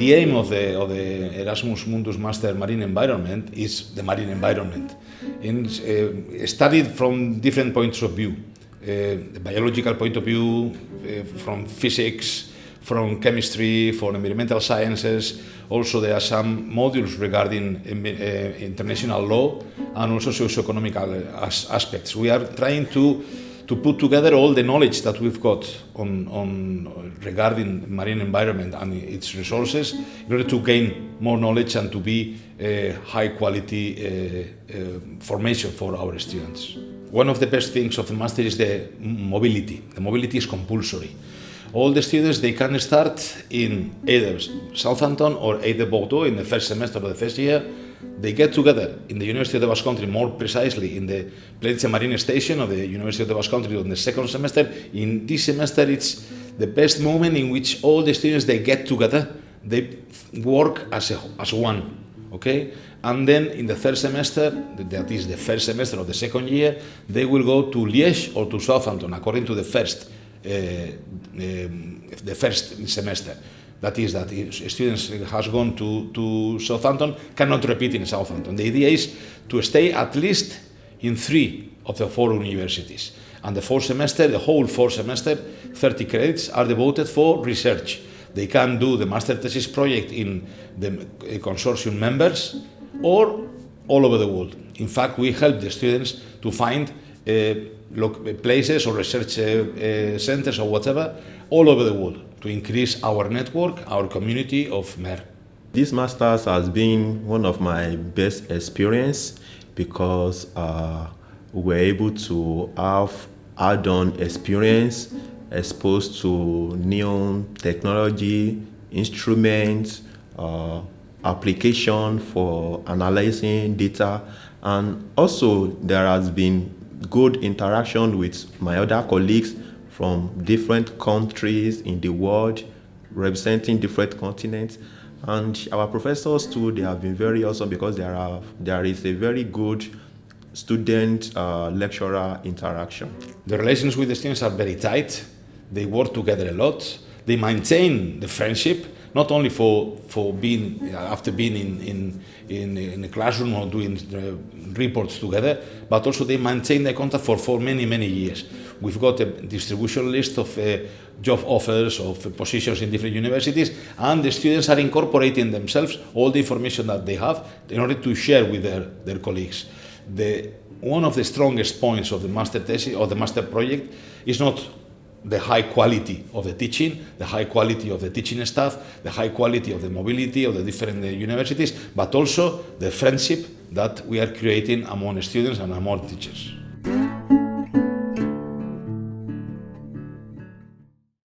the aim of the Erasmus Mundus Master Marine Environment is the marine environment, and studied from different points of view. The biological point of view, from physics, from chemistry, from environmental sciences. Also, there are some modules regarding international law and also socio-economic aspects. We are trying to put together all the knowledge that we've got on regarding marine environment and its resources in order to gain more knowledge and to be high quality formation for our students. One of the best things of the master is the mobility. The mobility is compulsory. All the students, they can start in either Southampton or either Bordeaux in the first semester of the first year. They get together in the University of the Basque Country, more precisely in the Plenitze Marine Station of the University of the Basque Country on the second semester. In this semester, it's the best moment in which all the students, they get together, they work as one, okay? And then in the third semester, that is the first semester of the second year, they will go to Liège or to Southampton according to the first semester. That is, that students has gone to Southampton cannot repeat in Southampton. The idea is to stay at least in 3 of the 4 universities. And the fourth semester, the whole fourth semester, 30 credits are devoted for research. They can do the master thesis project in the consortium members or all over the world. In fact, we help the students to find places or research centers or whatever all over the world to increase our network, our community of MER. This master's has been one of my best experience because we were able to have add-on experience, exposed to new technology, instruments, application for analyzing data, and also there has been good interaction with my other colleagues from different countries in the world, representing different continents. And our professors too, they have been very awesome because there is a very good student-lecturer interaction. The relations with the students are very tight. They work together a lot. They maintain the friendship, not only for being after being in a classroom or doing reports together, but also they maintain the contact for many years. We've got a distribution list of job offers, of positions in different universities, and the students are incorporating themselves all the information that they have in order to share with their colleagues. One of the strongest points of the master thesis or the master project is not the high quality of the teaching, the high quality of the teaching staff, the high quality of the mobility of the different universities, but also the friendship that we are creating among students and among teachers.